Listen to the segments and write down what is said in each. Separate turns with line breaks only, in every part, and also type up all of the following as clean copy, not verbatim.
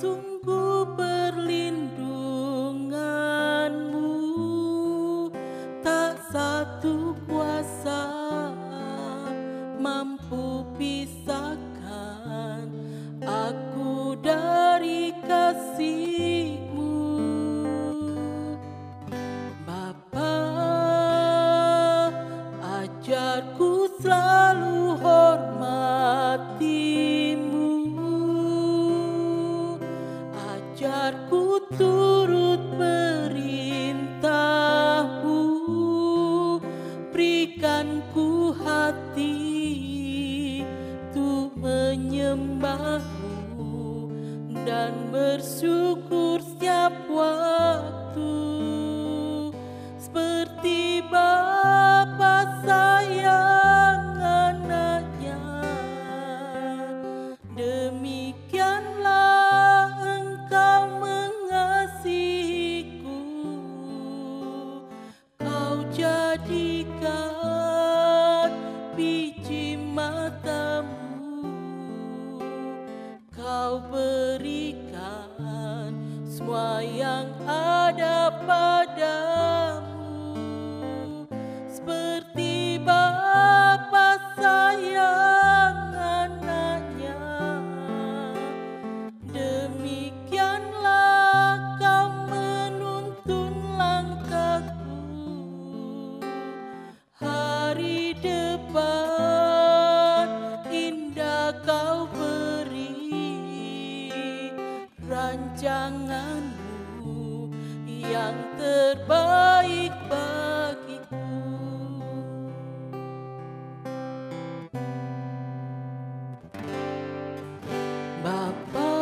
sungguh perlindunganmu, tak satu kuasa mampu pisahkan aku dari kasih-Mu. Bapa, ajarku selalu hormati-Mu, ajarku turut perintah-Mu, berikan ku hati untuk menyembah-Mu dan bersyukur setiap waktu, seperti Bapa sayang anaknya, demikianlah Engkau mengasihiku. Kau jadikan biji mata-Mu, Kau berikan semua yang ada padamu, seperti Bapa sayang anaknya, demikianlah Kau menuntun langkahku. Hari depan indah Kau beri, rancangan-Mu yang terbaik bagiku. Bapa,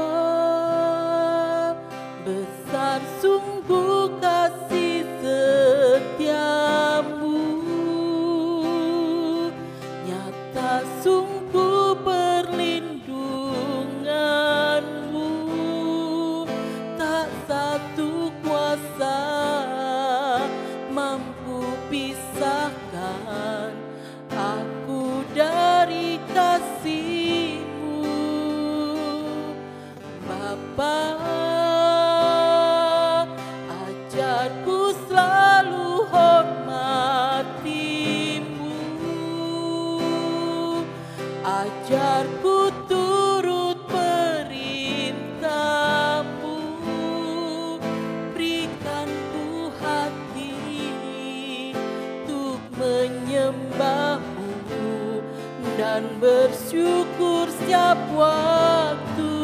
besar sungguh kasih setia-Mu, nyata sungguh perlindungan-Mu, tak satu kuasa mampu pisahkan aku dari kasih-Mu. Bapa, ajarku selalu hormati-Mu, ajarku turut perintah-Mu, berikan ku hati untuk menyembah-Mu dan bersyukur setiap waktu,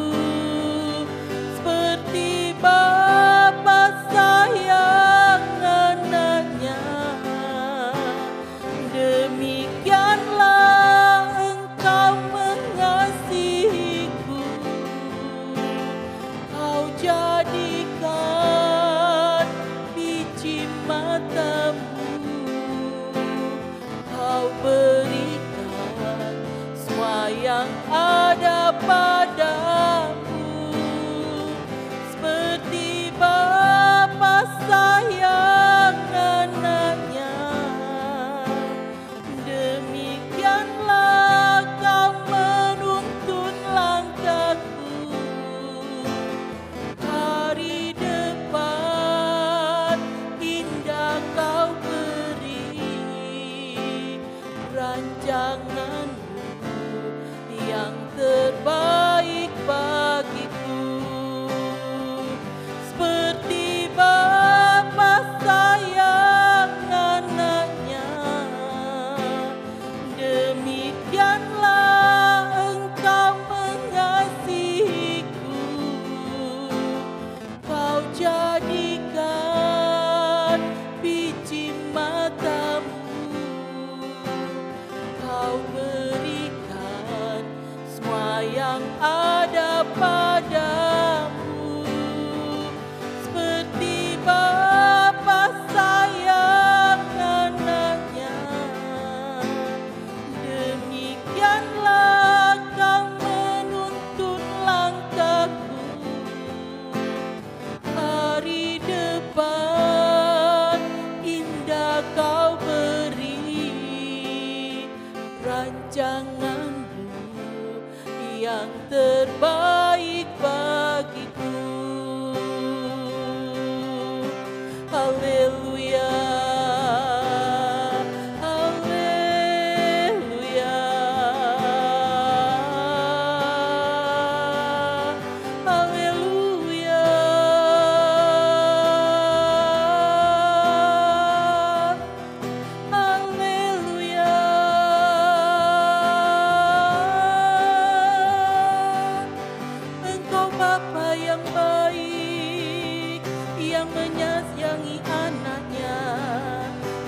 menyayangi anaknya.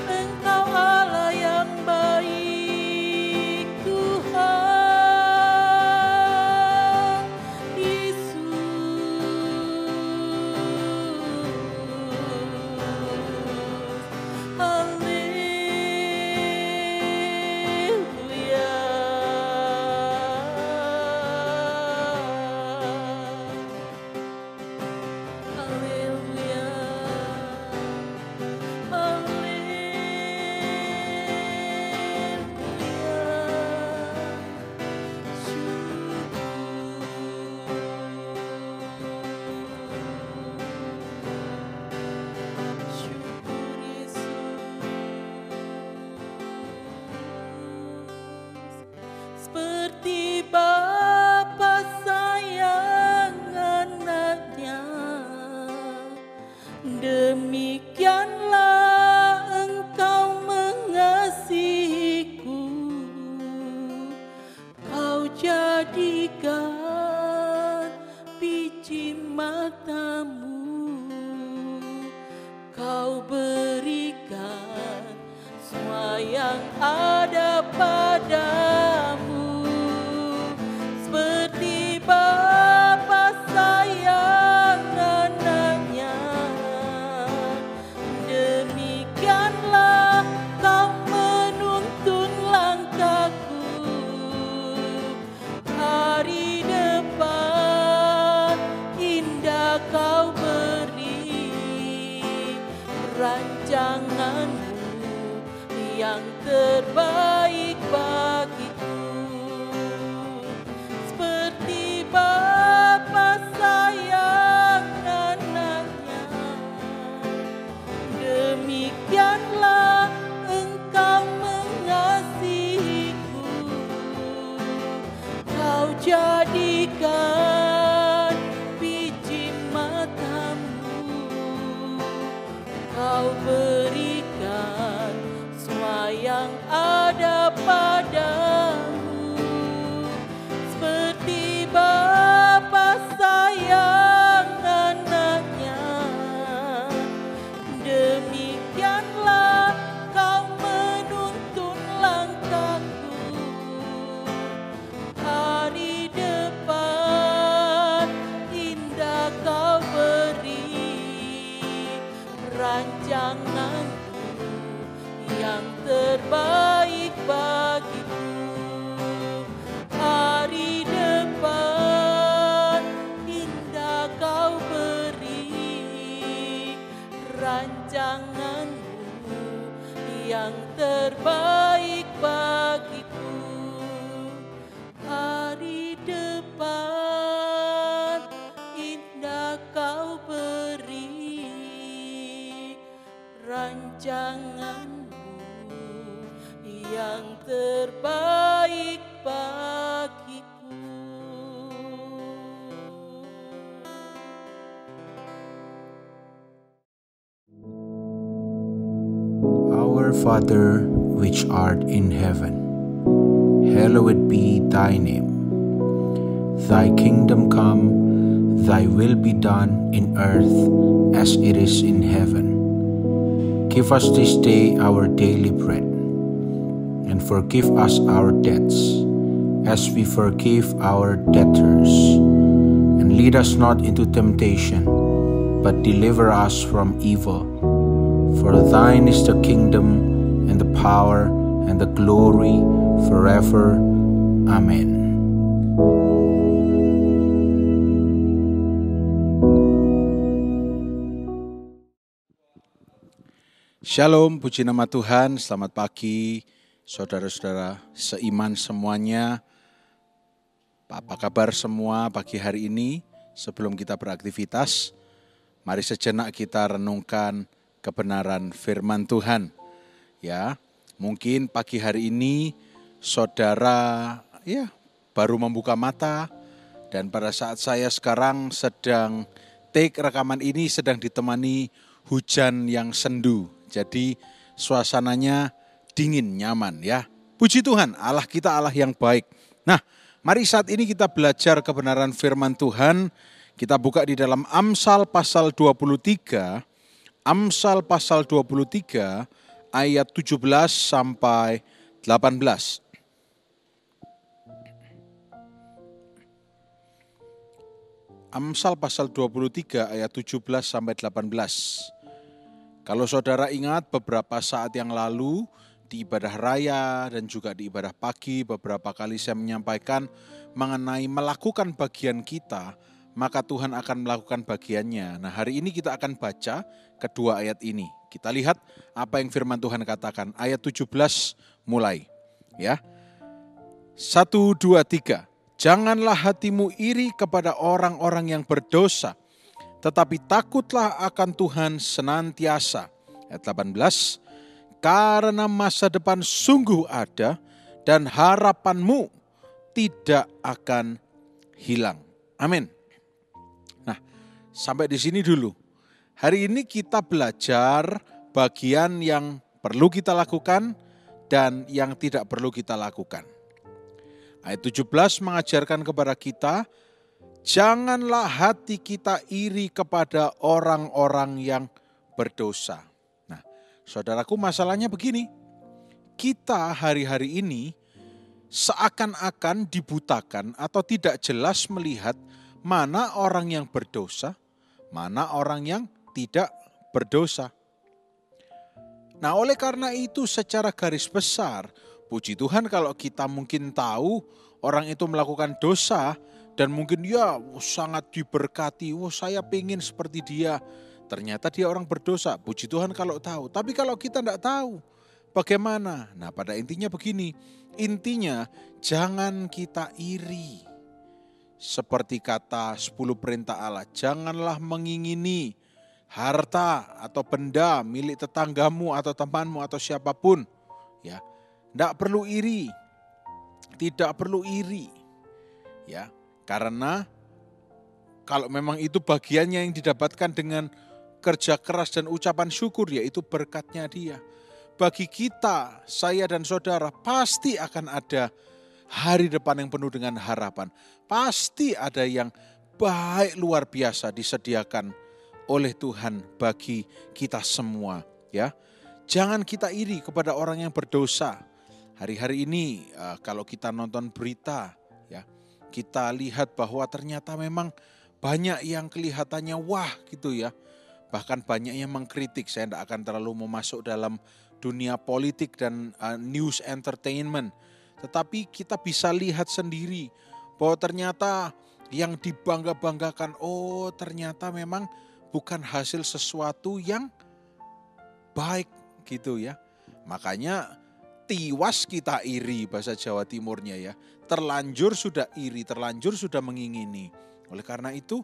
Engkau Allah yang baik, Tuhan Yesus. Haleluya. Haleluya. Syukur Yesus. Seperti Bapa sayang anaknya, demikianlah Engkau mengasihiku. Kau jadikan biji matamu, Kau berikan semua yang ada padamu. Seperti Bapa sayang anaknya, demikianlah Kau menuntun langkahku. Hari depan indah Kau beri, rancanganmu yang terbaik bagiku. Seperti Bapa sayang anaknya, demikianlah Engkau mengasihiku. Kau jadikan biji matamu, Kau berikan semua yang ada padamu. Seperti Bapa sayang anaknya, demikianlah Kau menuntun langkahku. Hari depan indah Kau beri, rancanganmu yang terbaik bagiku. Hari depan indah Kau beri, rancanganmu yang terbaik bagiku. Hari depan indah Kau beri, rancanganmu yang terbaik bagiku.
Our Father, which art in heaven, hallowed be Thy name. Thy kingdom come, Thy will be done in earth as it is in heaven. Give us this day our daily bread, and forgive us our debts, as we forgive our debtors. And lead us not into temptation, but deliver us from evil. For Thine is the kingdom, and the power, and the glory, forever. Amen. Shalom, puji nama Tuhan, selamat pagi saudara-saudara seiman semuanya. Apa kabar semua pagi hari ini? Sebelum kita beraktivitas, mari sejenak kita renungkan kebenaran firman Tuhan. Ya, mungkin pagi hari ini saudara baru membuka mata, dan pada saat saya sekarang sedang take rekaman ini sedang ditemani hujan yang sendu. Jadi suasananya dingin, nyaman ya. Puji Tuhan, Allah kita Allah yang baik. Nah, mari saat ini kita belajar kebenaran firman Tuhan. Kita buka di dalam Amsal pasal 23 Amsal pasal 23 ayat 17 sampai 18. Amsal pasal 23 ayat 17 sampai 18. Kalau saudara ingat beberapa saat yang lalu di ibadah raya dan juga di ibadah pagi beberapa kali saya menyampaikan mengenai melakukan bagian kita, maka Tuhan akan melakukan bagiannya. Nah, hari ini kita akan baca kedua ayat ini. Kita lihat apa yang firman Tuhan katakan. Ayat 17 mulai. Ya. 1, 2, 3. Janganlah hatimu iri kepada orang-orang yang berdosa, tetapi takutlah akan Tuhan senantiasa. Ayat 18. Karena masa depan sungguh ada dan harapanmu tidak akan hilang. Amin. Nah, sampai di sini dulu. Hari ini kita belajar bagian yang perlu kita lakukan dan yang tidak perlu kita lakukan. Ayat 17 mengajarkan kepada kita, janganlah hati kita iri kepada orang-orang yang berdosa. Nah, saudaraku, masalahnya begini. Kita hari-hari ini seakan-akan dibutakan atau tidak jelas melihat mana orang yang berdosa, mana orang yang tidak berdosa. Nah, oleh karena itu secara garis besar, puji Tuhan kalau kita mungkin tahu orang itu melakukan dosa dan mungkin sangat diberkati, saya pengen seperti dia. Ternyata dia orang berdosa, puji Tuhan kalau tahu. Tapi kalau kita tidak tahu, bagaimana? Nah, pada intinya begini, intinya jangan kita iri. Seperti kata 10 perintah Allah, janganlah mengingini harta atau benda milik tetanggamu atau temanmu atau siapapun. Ya, tidak perlu iri, tidak perlu iri. Ya, karena kalau memang itu bagiannya yang didapatkan dengan kerja keras dan ucapan syukur, yaitu berkatnya dia. Bagi kita, saya dan saudara, pasti akan ada hari depan yang penuh dengan harapan. Pasti ada yang baik luar biasa disediakan oleh Tuhan bagi kita semua. Ya, jangan kita iri kepada orang yang berdosa. Hari-hari ini kalau kita nonton berita, ya, kita lihat bahwa ternyata memang banyak yang kelihatannya wah gitu ya. Bahkan banyak yang mengkritik. Saya tidak akan terlalu mau masuk dalam dunia politik dan news entertainment. Tetapi kita bisa lihat sendiri bahwa ternyata yang dibangga-banggakan, ternyata memang bukan hasil sesuatu yang baik gitu ya. Makanya tiwas kita iri bahasa Jawa Timurnya ya. Terlanjur sudah iri, terlanjur sudah mengingini. Oleh karena itu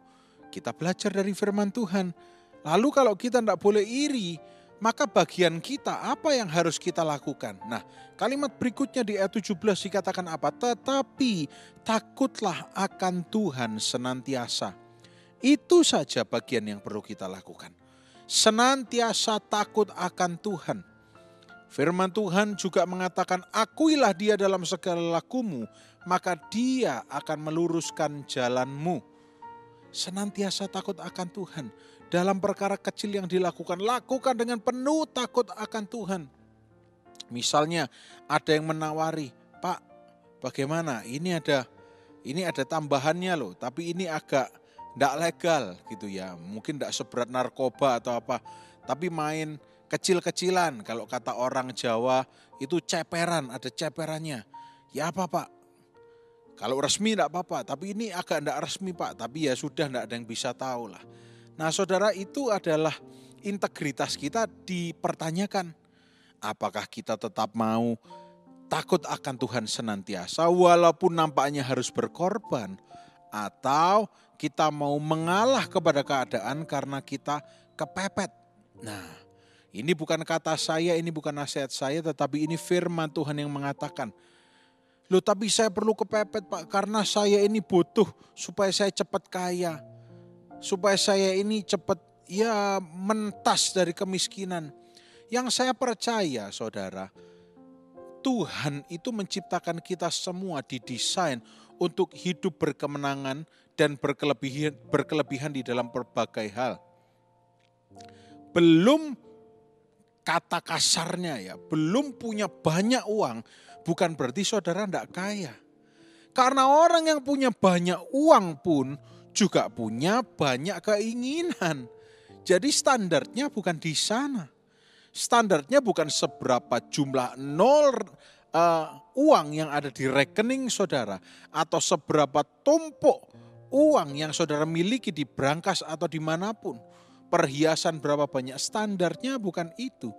kita belajar dari firman Tuhan. Lalu kalau kita tidak boleh iri, maka bagian kita apa yang harus kita lakukan? Nah, kalimat berikutnya di ayat 17 dikatakan apa? Tetapi takutlah akan Tuhan senantiasa. Itu saja bagian yang perlu kita lakukan. Senantiasa takut akan Tuhan. Firman Tuhan juga mengatakan, akuilah dia dalam segala lakumu, maka dia akan meluruskan jalanmu. Senantiasa takut akan Tuhan. Dalam perkara kecil yang dilakukan, lakukan dengan penuh takut akan Tuhan. Misalnya ada yang menawari, Pak, bagaimana? Ini ada tambahannya loh, tapi ini agak tidak legal gitu ya. Mungkin tidak seberat narkoba atau apa, tapi main kecil-kecilan. Kalau kata orang Jawa itu ceperan, ada ceperannya. Ya apa Pak? Kalau resmi tidak apa-apa, tapi ini agak tidak resmi Pak. Tapi ya sudah, tidak ada yang bisa tahu lah. Nah saudara, itu adalah integritas kita dipertanyakan. Apakah kita tetap mau takut akan Tuhan senantiasa walaupun nampaknya harus berkorban, atau kita mau mengalah kepada keadaan karena kita kepepet. Nah, ini bukan kata saya, ini bukan nasihat saya, tetapi ini firman Tuhan yang mengatakan, loh tapi saya perlu kepepet Pak, karena saya ini butuh supaya saya cepat kaya, supaya saya ini cepat mentas dari kemiskinan. Yang saya percaya saudara, Tuhan itu menciptakan kita semua didesain untuk hidup berkemenangan dan berkelebihan di dalam berbagai hal. belum, kata kasarnya ya, belum punya banyak uang, bukan berarti saudara tidak kaya. Karena orang yang punya banyak uang pun juga punya banyak keinginan. Jadi standarnya bukan di sana. Standarnya bukan seberapa jumlah uang yang ada di rekening saudara, atau seberapa tumpuk uang yang saudara miliki di brankas atau dimanapun. Perhiasan berapa banyak, standarnya bukan itu.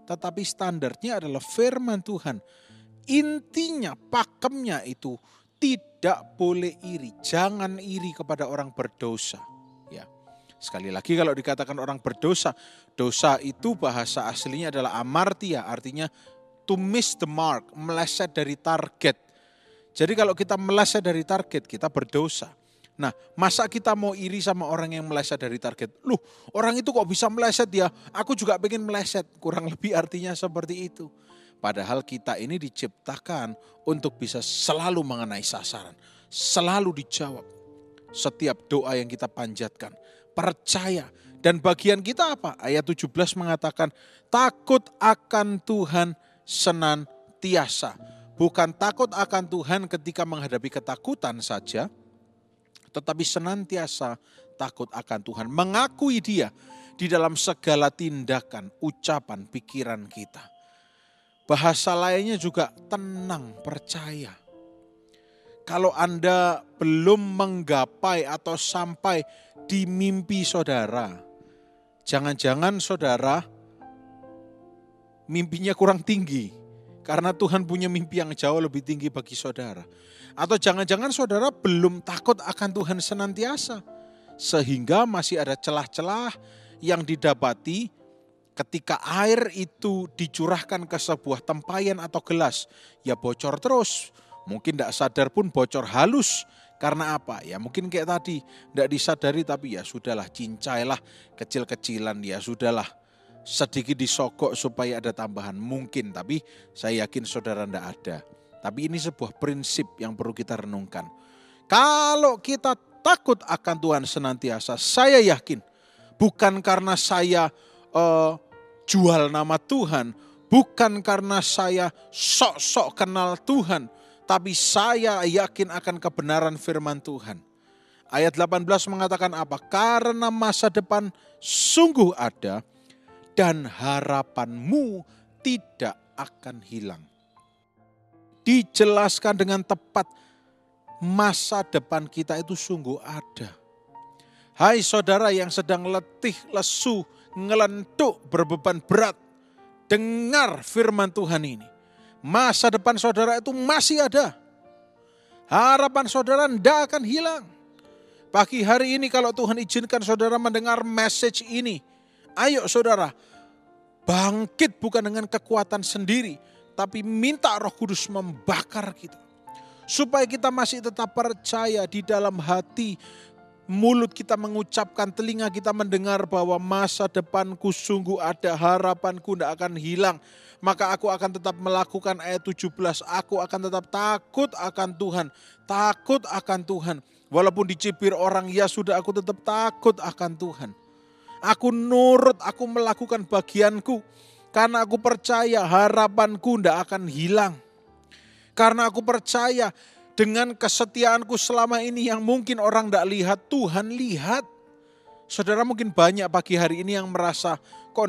Tetapi standarnya adalah firman Tuhan. Intinya, pakemnya itu tidak boleh iri. Jangan iri kepada orang berdosa. Ya. Sekali lagi kalau dikatakan orang berdosa, dosa itu bahasa aslinya adalah amartia, artinya to miss the mark, meleset dari target. Jadi kalau kita meleset dari target, kita berdosa. Nah, masa kita mau iri sama orang yang meleset dari target? Loh, orang itu kok bisa meleset ya? Aku juga pengen meleset. Kurang lebih artinya seperti itu. Padahal kita ini diciptakan untuk bisa selalu mengenai sasaran. Selalu dijawab setiap doa yang kita panjatkan. Percaya. Dan bagian kita apa? Ayat 17 mengatakan, takut akan Tuhan senantiasa. Bukan takut akan Tuhan ketika menghadapi ketakutan saja, tetapi senantiasa takut akan Tuhan. Mengakui Dia di dalam segala tindakan, ucapan, pikiran kita. Bahasa lainnya juga tenang, percaya. Kalau Anda belum menggapai atau sampai di mimpi saudara, jangan-jangan saudara mimpinya kurang tinggi. Karena Tuhan punya mimpi yang jauh lebih tinggi bagi saudara. Atau jangan-jangan saudara belum takut akan Tuhan senantiasa. Sehingga masih ada celah-celah yang didapati ketika air itu dicurahkan ke sebuah tempayan atau gelas. Ya bocor terus. Mungkin tidak sadar pun bocor halus. Karena apa? Ya mungkin kayak tadi. Tidak disadari tapi ya sudahlah, cincailah kecil-kecilan, ya sudahlah. Sedikit disogok supaya ada tambahan. Mungkin, tapi saya yakin saudara tidak ada. Tapi ini sebuah prinsip yang perlu kita renungkan. Kalau kita takut akan Tuhan senantiasa, saya yakin bukan karena saya jual nama Tuhan, bukan karena saya sok-sok kenal Tuhan, tapi saya yakin akan kebenaran firman Tuhan. Ayat 18 mengatakan apa? Karena masa depan sungguh ada dan harapanmu tidak akan hilang. Dijelaskan dengan tepat, masa depan kita itu sungguh ada. Hai saudara yang sedang letih, lesu, ngelentuk, berbeban berat, dengar firman Tuhan ini. Masa depan saudara itu masih ada. Harapan saudara tidak akan hilang. Pagi hari ini kalau Tuhan izinkan saudara mendengar message ini, ayo saudara, bangkit bukan dengan kekuatan sendiri, tapi minta Roh Kudus membakar kita. Supaya kita masih tetap percaya di dalam hati, mulut kita mengucapkan, telinga kita mendengar bahwa masa depanku sungguh ada, harapanku tidak akan hilang. Maka aku akan tetap melakukan ayat 17, aku akan tetap takut akan Tuhan, takut akan Tuhan. Walaupun dicibir orang, ya sudah aku tetap takut akan Tuhan. Aku nurut, aku melakukan bagianku. Karena aku percaya harapanku tidak akan hilang. Karena aku percaya dengan kesetiaanku selama ini yang mungkin orang tidak lihat, Tuhan lihat. Saudara mungkin banyak pagi hari ini yang merasa kok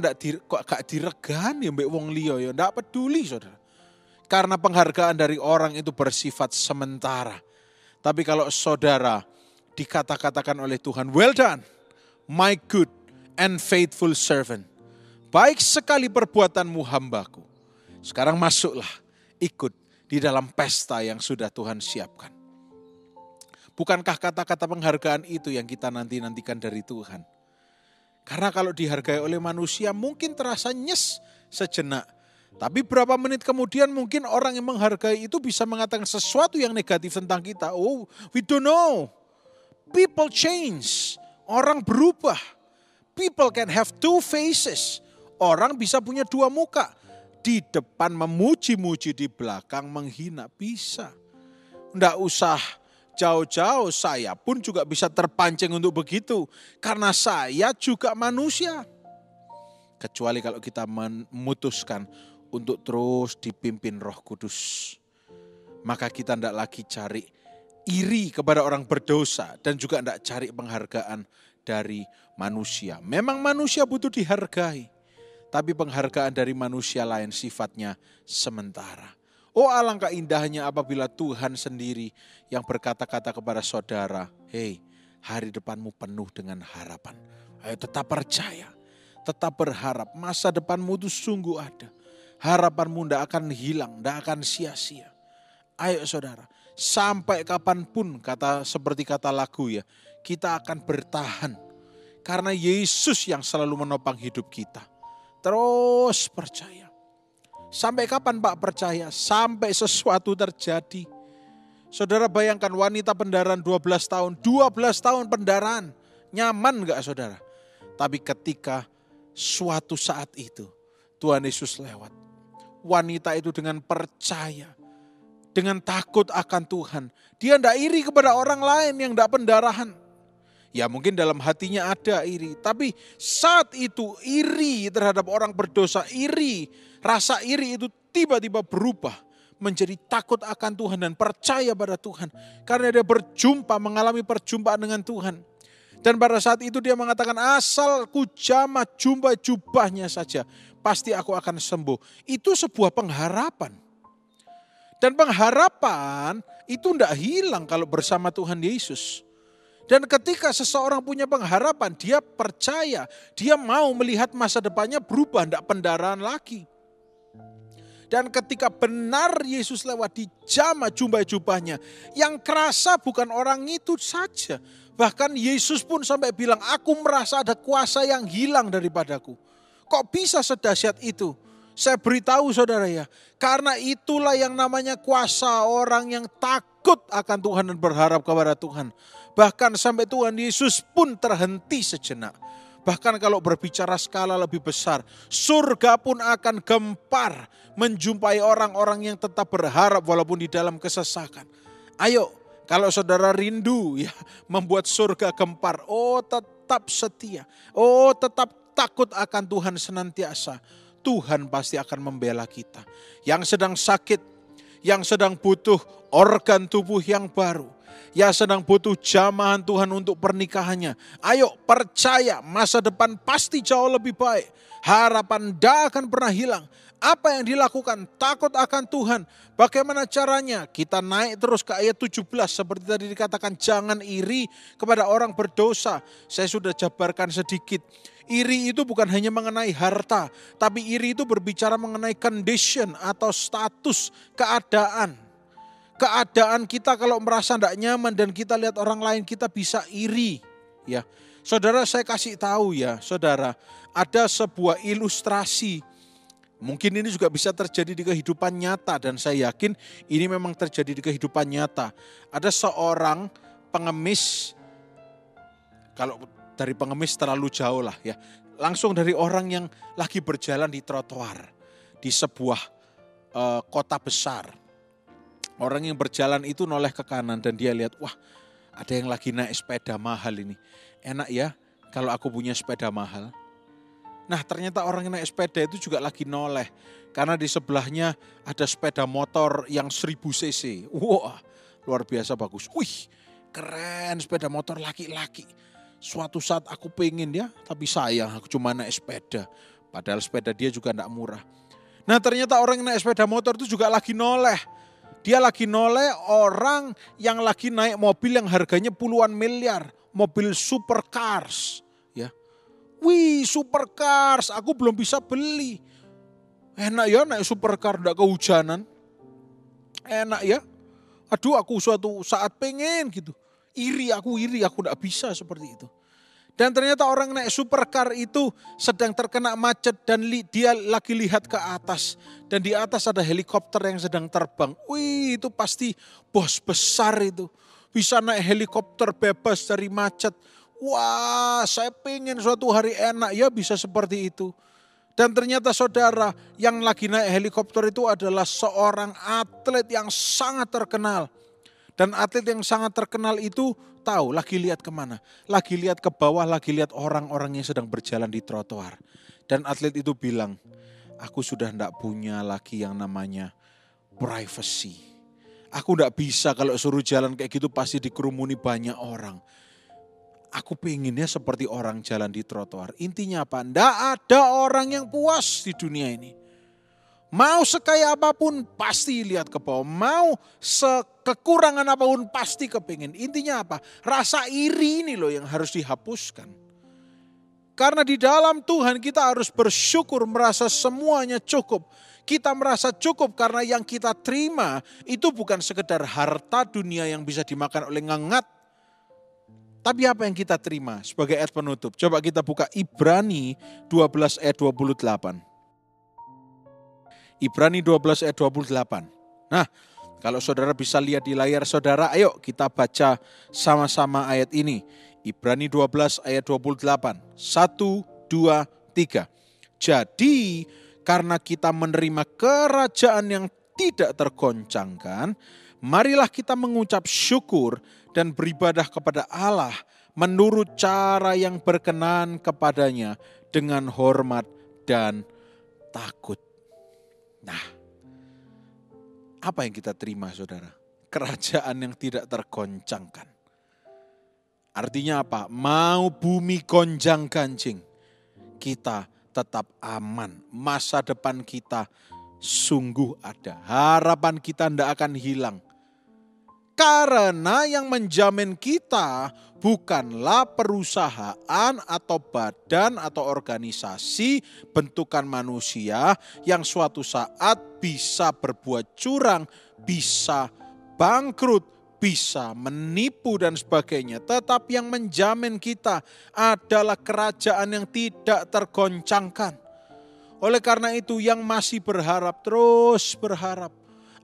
gak diregani mbek wong liya ya. Tidak peduli saudara. Karena penghargaan dari orang itu bersifat sementara. Tapi kalau saudara dikata-katakan oleh Tuhan, well done, my good and faithful servant. Baik sekali perbuatanmu hambaku. Sekarang masuklah, ikut di dalam pesta yang sudah Tuhan siapkan. Bukankah kata-kata penghargaan itu yang kita nantikan dari Tuhan? Karena kalau dihargai oleh manusia mungkin terasa nyes sejenak. Tapi berapa menit kemudian mungkin orang yang menghargai itu bisa mengatakan sesuatu yang negatif tentang kita. Oh, we don't know. People change. Orang berubah. People can have two faces. Orang bisa punya dua muka. Di depan memuji-muji, di belakang menghina. Bisa. Nggak usah jauh-jauh, saya pun juga bisa terpancing untuk begitu. Karena saya juga manusia. Kecuali kalau kita memutuskan untuk terus dipimpin Roh Kudus. Maka kita tidak lagi cari iri kepada orang berdosa dan juga tidak cari penghargaan dari manusia. Memang manusia butuh dihargai, tapi penghargaan dari manusia lain sifatnya sementara. Oh, alangkah indahnya apabila Tuhan sendiri yang berkata-kata kepada saudara, hei, hari depanmu penuh dengan harapan. Ayo tetap percaya, tetap berharap, masa depanmu itu sungguh ada. Harapanmu tidak akan hilang, tidak akan sia-sia. Ayo saudara, sampai kapanpun seperti kata lagu ya, kita akan bertahan. Karena Yesus yang selalu menopang hidup kita. Terus percaya. Sampai kapan Pak percaya? Sampai sesuatu terjadi. Saudara bayangkan wanita pendarahan 12 tahun. 12 tahun pendarahan. Nyaman gak saudara? Tapi ketika suatu saat itu Tuhan Yesus lewat. Wanita itu dengan percaya. Dengan takut akan Tuhan. Dia tidak iri kepada orang lain yang tidak pendarahan. Ya mungkin dalam hatinya ada iri. Tapi saat itu iri terhadap orang berdosa, rasa iri itu tiba-tiba berubah menjadi takut akan Tuhan dan percaya pada Tuhan. Karena dia mengalami perjumpaan dengan Tuhan. Dan pada saat itu dia mengatakan, asal ku jamah jubahnya saja, pasti aku akan sembuh. Itu sebuah pengharapan. Dan pengharapan itu tidak hilang kalau bersama Tuhan Yesus. Dan ketika seseorang punya pengharapan, dia percaya, dia mau melihat masa depannya berubah, tidak pendarahan lagi. Dan ketika benar Yesus lewat dijamah jubahnya, yang kerasa bukan orang itu saja. Bahkan Yesus pun sampai bilang, aku merasa ada kuasa yang hilang daripadaku. Kok bisa sedahsyat itu? Saya beritahu saudara ya, karena itulah yang namanya kuasa orang yang takut akan Tuhan dan berharap kepada Tuhan. Bahkan sampai Tuhan Yesus pun terhenti sejenak. Bahkan kalau berbicara skala lebih besar, surga pun akan gempar menjumpai orang-orang yang tetap berharap walaupun di dalam kesesakan. Ayo, kalau saudara rindu ya membuat surga gempar, oh tetap setia, oh tetap takut akan Tuhan senantiasa. Tuhan pasti akan membela kita. Yang sedang sakit, yang sedang butuh organ tubuh yang baru, yang sedang butuh jamahan Tuhan untuk pernikahannya. Ayo percaya masa depan pasti jauh lebih baik. Harapan tidak akan pernah hilang. Apa yang dilakukan? Takut akan Tuhan. Bagaimana caranya? Kita naik terus ke ayat 17. Seperti tadi dikatakan, jangan iri kepada orang berdosa. Saya sudah jabarkan sedikit. Iri itu bukan hanya mengenai harta, tapi iri itu berbicara mengenai condition atau status, keadaan. Keadaan kita kalau merasa tidak nyaman dan kita lihat orang lain, kita bisa iri. Ya, saudara, saya kasih tahu ya, saudara, ada sebuah ilustrasi. Mungkin ini juga bisa terjadi di kehidupan nyata dan saya yakin ini memang terjadi di kehidupan nyata. Ada seorang pengemis, kalau dari pengemis terlalu jauh lah ya. Langsung dari orang yang lagi berjalan di trotoar di sebuah kota besar. Orang yang berjalan itu noleh ke kanan dan dia lihat, wah ada yang lagi naik sepeda mahal ini. Enak ya kalau aku punya sepeda mahal. Nah ternyata orang yang naik sepeda itu juga lagi noleh. Karena di sebelahnya ada sepeda motor yang 1000 cc. Wah luar biasa bagus. Wih keren sepeda motor laki-laki. Suatu saat aku pengen ya, tapi sayang aku cuma naik sepeda. Padahal sepeda dia juga tidak murah. Nah ternyata orang yang naik sepeda motor itu juga lagi noleh. Dia lagi noleh orang yang lagi naik mobil yang harganya puluhan miliar. Mobil supercars. Ya. Wih supercars, aku belum bisa beli. Enak ya naik supercar, tidak kehujanan. Enak ya. Aduh aku suatu saat pengen gitu. Iri aku tidak bisa seperti itu. Dan ternyata orang naik supercar itu sedang terkena macet dan dia lagi lihat ke atas. Dan di atas ada helikopter yang sedang terbang. Wih itu pasti bos besar itu. Bisa naik helikopter bebas dari macet. Wah saya pengen suatu hari enak ya bisa seperti itu. Dan ternyata saudara yang lagi naik helikopter itu adalah seorang atlet yang sangat terkenal. Dan atlet yang sangat terkenal itu tahu lagi lihat kemana. Lagi lihat ke bawah, lagi lihat orang-orang yang sedang berjalan di trotoar. Dan atlet itu bilang, aku sudah tidak punya lagi yang namanya privacy. Aku tidak bisa kalau suruh jalan kayak gitu pasti dikerumuni banyak orang. Aku pengennya seperti orang jalan di trotoar. Intinya apa? Tidak ada orang yang puas di dunia ini. Mau sekaya apapun pasti lihat ke bawah. Mau sekekurangan apapun pasti kepingin. Intinya apa? Rasa iri ini loh yang harus dihapuskan. Karena di dalam Tuhan kita harus bersyukur, merasa semuanya cukup. Kita merasa cukup karena yang kita terima itu bukan sekedar harta dunia yang bisa dimakan oleh ngengat. Tapi apa yang kita terima sebagai ayat penutup? Coba kita buka Ibrani 12 ayat 28. Ibrani 12 ayat 28. Nah, kalau saudara bisa lihat di layar saudara, ayo kita baca sama-sama ayat ini. Ibrani 12 ayat 28. 1, 2, 3. Jadi karena kita menerima kerajaan yang tidak tergoncangkan, marilah kita mengucap syukur dan beribadah kepada Allah menurut cara yang berkenan kepadanya dengan hormat dan takut. Nah, apa yang kita terima saudara? Kerajaan yang tidak tergoncangkan. Artinya apa? Mau bumi gonjang-ganjing, kita tetap aman. Masa depan kita sungguh ada. Harapan kita tidak akan hilang. Karena yang menjamin kita bukanlah perusahaan atau badan atau organisasi bentukan manusia yang suatu saat bisa berbuat curang, bisa bangkrut, bisa menipu dan sebagainya. Tetapi yang menjamin kita adalah kerajaan yang tidak tergoncangkan. Oleh karena itu yang masih berharap, terus berharap.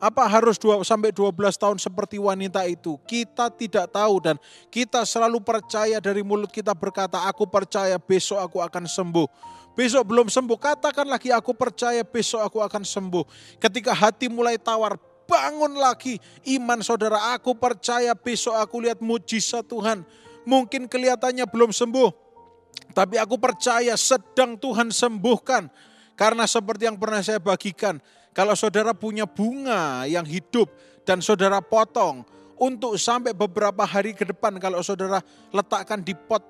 Apa harus 2 sampai 12 tahun seperti wanita itu? Kita tidak tahu dan kita selalu percaya dari mulut kita berkata, aku percaya besok aku akan sembuh. Besok belum sembuh, katakan lagi aku percaya besok aku akan sembuh. Ketika hati mulai tawar, bangun lagi iman saudara, aku percaya besok aku lihat mujizat Tuhan. Mungkin kelihatannya belum sembuh, tapi aku percaya sedang Tuhan sembuhkan. Karena seperti yang pernah saya bagikan, kalau saudara punya bunga yang hidup dan saudara potong untuk sampai beberapa hari ke depan, kalau saudara letakkan di pot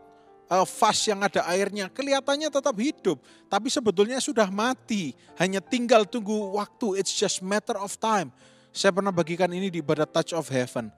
vas yang ada airnya, kelihatannya tetap hidup, tapi sebetulnya sudah mati. Hanya tinggal tunggu waktu, it's just matter of time. Saya pernah bagikan ini di ibadah Touch of Heaven.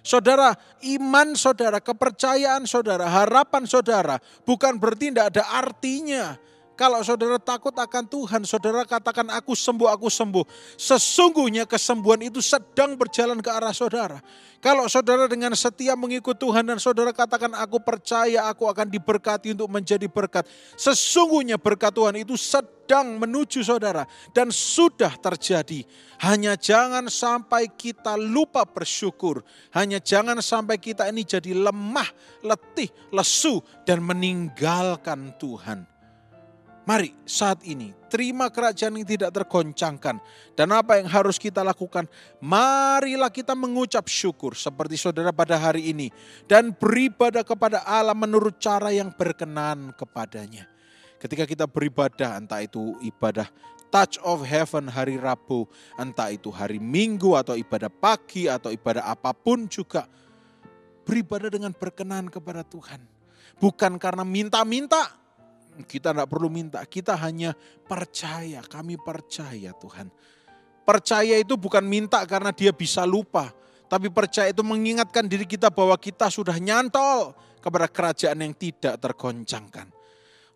Saudara, iman saudara, kepercayaan saudara, harapan saudara bukan berarti tidak ada artinya. Kalau saudara takut akan Tuhan, saudara katakan aku sembuh, aku sembuh. Sesungguhnya kesembuhan itu sedang berjalan ke arah saudara. Kalau saudara dengan setia mengikut Tuhan dan saudara katakan aku percaya aku akan diberkati untuk menjadi berkat. Sesungguhnya berkat Tuhan itu sedang menuju saudara dan sudah terjadi. Hanya jangan sampai kita lupa bersyukur. Hanya jangan sampai kita ini jadi lemah, letih, lesu dan meninggalkan Tuhan. Mari saat ini terima kerajaan yang tidak tergoncangkan. Dan apa yang harus kita lakukan? Marilah kita mengucap syukur seperti saudara pada hari ini. Dan beribadah kepada Allah menurut cara yang berkenan kepadanya. Ketika kita beribadah, entah itu ibadah Touch of Heaven hari Rabu, entah itu hari Minggu atau ibadah pagi atau ibadah apapun juga. Beribadah dengan berkenan kepada Tuhan. Bukan karena minta-minta. Kita tidak perlu minta, kita hanya percaya, kami percaya Tuhan. Percaya itu bukan minta karena dia bisa lupa. Tapi percaya itu mengingatkan diri kita bahwa kita sudah nyantol kepada kerajaan yang tidak tergoncangkan.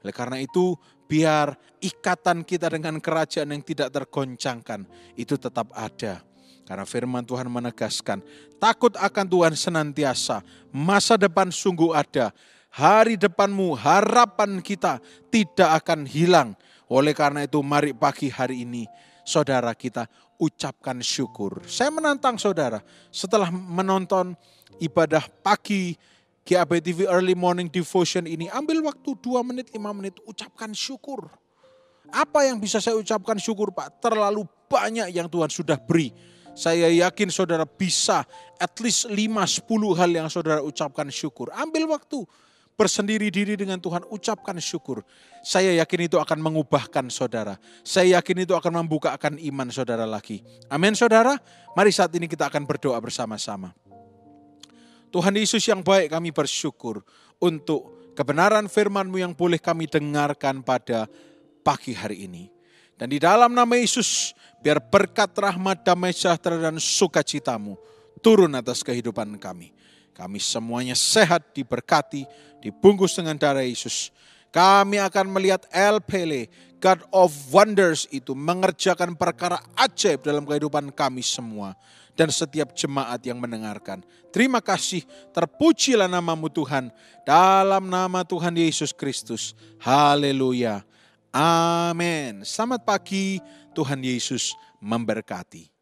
Oleh karena itu biar ikatan kita dengan kerajaan yang tidak tergoncangkan itu tetap ada. Karena firman Tuhan menegaskan, takut akan Tuhan senantiasa, masa depan sungguh ada. Hari depanmu, harapan kita tidak akan hilang. Oleh karena itu mari pagi hari ini saudara kita ucapkan syukur. Saya menantang saudara setelah menonton ibadah pagi GAB TV Early Morning Devotion ini, ambil waktu 2 menit, 5 menit, ucapkan syukur. Apa yang bisa saya ucapkan syukur Pak? Terlalu banyak yang Tuhan sudah beri. Saya yakin saudara bisa at least 5-10 hal yang saudara ucapkan syukur. Ambil waktu. bersendiri diri dengan Tuhan, ucapkan syukur. Saya yakin itu akan mengubahkan saudara. Saya yakin itu akan membukakan iman saudara lagi. Amin saudara. Mari saat ini kita akan berdoa bersama-sama. Tuhan Yesus yang baik, kami bersyukur untuk kebenaran firman-Mu yang boleh kami dengarkan pada pagi hari ini. Dan di dalam nama Yesus, biar berkat, rahmat, damai sejahtera dan sukacita-Mu turun atas kehidupan kami. Kami semuanya sehat, diberkati, dibungkus dengan darah Yesus. Kami akan melihat El Pele, God of Wonders itu mengerjakan perkara ajaib dalam kehidupan kami semua. Dan setiap jemaat yang mendengarkan. Terima kasih, terpujilah nama-Mu Tuhan. Dalam nama Tuhan Yesus Kristus. Haleluya. Amin. Selamat pagi, Tuhan Yesus memberkati.